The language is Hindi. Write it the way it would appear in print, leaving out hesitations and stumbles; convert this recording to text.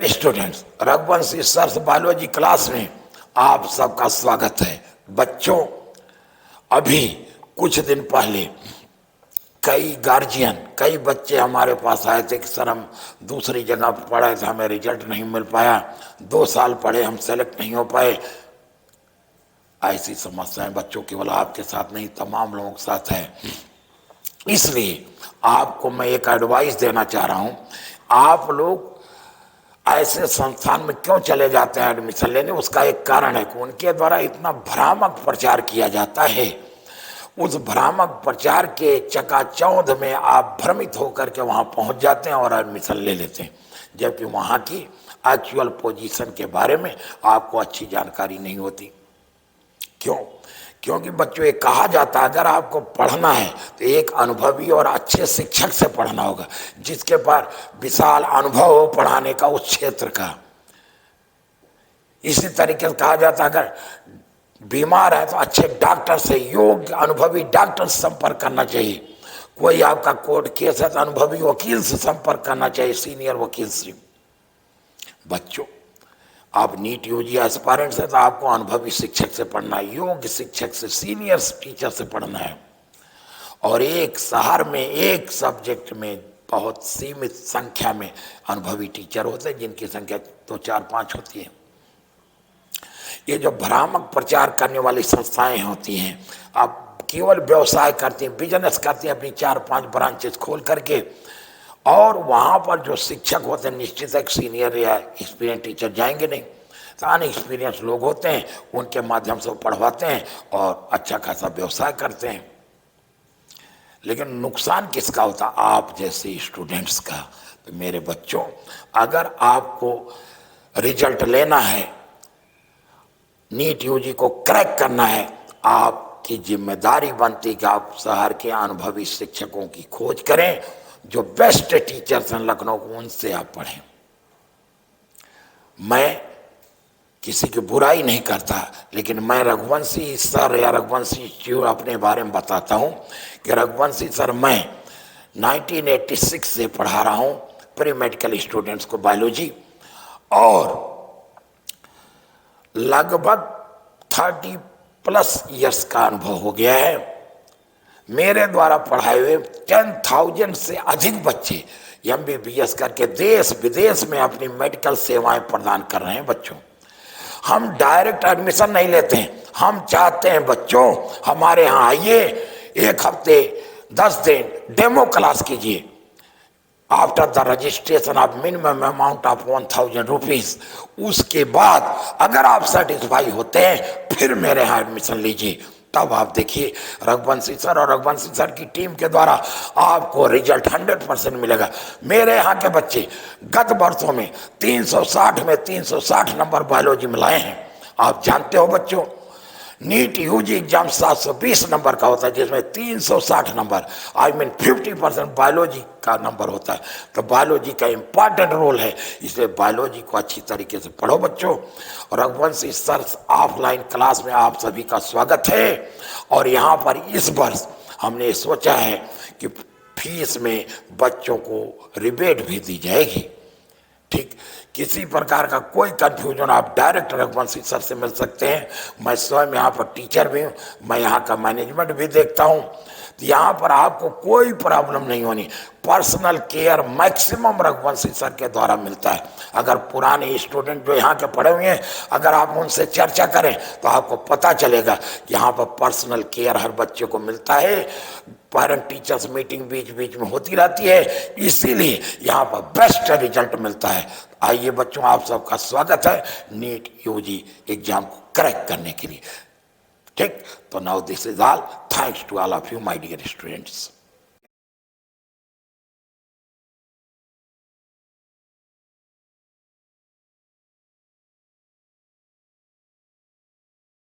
Students, Raghuvanshi sir biology class में आप सबका स्वागत है। बच्चों, अभी कुछ दिन पहले कई गार्जियन, कई बच्चे हमारे पास आए थे कि सर हम दूसरी जगह पढ़े थे, हमें रिजल्ट नहीं मिल पाया, 2 साल पढ़े हम सेलेक्ट नहीं हो पाए। ऐसी समस्याएं बच्चों केवल आपके साथ नहीं, तमाम लोगों के साथ है। इसलिए आपको मैं एक एडवाइस देना चाह रहा हूं, आप लोग ऐसे संस्थान में क्यों चले जाते हैं एडमिशन लेने, उसका एक कारण है कि उनके द्वारा इतना भ्रामक प्रचार किया जाता है। उस भ्रामक प्रचार के चकाचौंध में आप भ्रमित होकर के वहां पहुंच जाते हैं और एडमिशन ले लेते हैं, जबकि वहां की एक्चुअल पोजीशन के बारे में आपको अच्छी जानकारी नहीं होती। क्यों? क्योंकि बच्चों, ये कहा जाता है अगर आपको पढ़ना है तो एक अनुभवी और अच्छे शिक्षक से पढ़ना होगा, जिसके पास विशाल अनुभव हो पढ़ाने का उस क्षेत्र का। इसी तरीके से कहा जाता है अगर बीमार है तो अच्छे डॉक्टर से, योग्य अनुभवी डॉक्टर से संपर्क करना चाहिए। कोई आपका कोर्ट केस है तो अनुभवी वकील से संपर्क करना चाहिए, सीनियर वकील से। बच्चों, आप नीट यूजी एस्पायरेंट्स है तो आपको अनुभवी शिक्षक से पढ़ना है, योग्य शिक्षक से, सीनियर टीचर से पढ़ना है। और एक शहर में एक सब्जेक्ट में बहुत सीमित संख्या में अनुभवी टीचर होते हैं, जिनकी संख्या 2, 4, 5 होती है। ये जो भ्रामक प्रचार करने वाली संस्थाएं होती हैं, आप केवल व्यवसाय करती हैं, बिजनेस करती हैं अपनी 4-5 ब्रांचेस खोल करके, और वहाँ पर जो शिक्षक होते हैं निश्चित एक सीनियर या एक्सपीरियंस टीचर जाएंगे नहीं, तो अनएक्सपीरियंस लोग होते हैं, उनके माध्यम से वो पढ़वाते हैं और अच्छा खासा व्यवसाय करते हैं। लेकिन नुकसान किसका होता? आप जैसे स्टूडेंट्स का। तो मेरे बच्चों, अगर आपको रिजल्ट लेना है, नीट यूजी को क्रैक करना है, आपकी जिम्मेदारी बनती कि आप शहर के अनुभवी शिक्षकों की खोज करें, जो बेस्ट टीचर्स हैं लखनऊ को, उनसे आप पढ़ें। मैं किसी की बुराई नहीं करता, लेकिन मैं रघुवंशी सर या रघुवंशी अपने बारे में बताता हूं कि रघुवंशी सर मैं 1986 से पढ़ा रहा हूं प्री मेडिकल स्टूडेंट्स को बायोलॉजी, और लगभग 30+ ईयर्स का अनुभव हो गया है। मेरे द्वारा पढ़ाए हुए 10,000 से अधिक बच्चे MBBS करके देश विदेश में अपनी मेडिकल सेवाएं प्रदान कर रहे हैं। बच्चों, हम डायरेक्ट एडमिशन नहीं लेते हैं, हम चाहते हैं बच्चों हमारे यहाँ आइए, 1 हफ्ते 10 दिन डेमो क्लास कीजिए। After the registration of minimum amount of 1,000 rupees, उसके बाद अगर आप सेटिस्फाई होते हैं फिर मेरे यहाँ एडमिशन लीजिए। तब आप देखिए रघुवंशी सर और रघुवंशी सर की टीम के द्वारा आपको रिजल्ट 100% मिलेगा। मेरे यहाँ के बच्चे गत वर्षों में 360 में 360 नंबर बायोलॉजी में लाए हैं। आप जानते हो बच्चों, नीट यूजी एग्जाम 720 नंबर का होता है, जिसमें 360 नंबर, आई मीन 50% बायोलॉजी का नंबर होता है। तो बायोलॉजी का इंपॉर्टेंट रोल है, इसलिए बायोलॉजी को अच्छी तरीके से पढ़ो बच्चों। रघुवंशी सर ऑफलाइन क्लास में आप सभी का स्वागत है। और यहाँ पर इस वर्ष हमने सोचा है कि फीस में बच्चों को रिबेट भी दी जाएगी। ठीक, किसी प्रकार का कोई कंफ्यूजन आप डायरेक्ट रघुवंशी सर से मिल सकते हैं। मैं स्वयं यहाँ पर टीचर भी हूँ, मैं यहाँ का मैनेजमेंट भी देखता हूँ, तो यहाँ पर आपको कोई प्रॉब्लम नहीं होनी। Personal care maximum Raghuvanshi sir के द्वारा मिलता है। अगर पुराने स्टूडेंट जो यहाँ के पढ़े हुए हैं, अगर आप उनसे चर्चा करें तो आपको पता चलेगा कि यहाँ पर पर्सनल केयर हर बच्चे को मिलता है। पेरेंट टीचर्स मीटिंग बीच बीच में होती रहती है, इसीलिए यहाँ पर बेस्ट रिजल्ट मिलता है। आइए बच्चों, आप सबका स्वागत है नीट यूजी एग्जाम को क्रैक करने के लिए। ठीक, तो now this is all, thanks to all of you my dear students.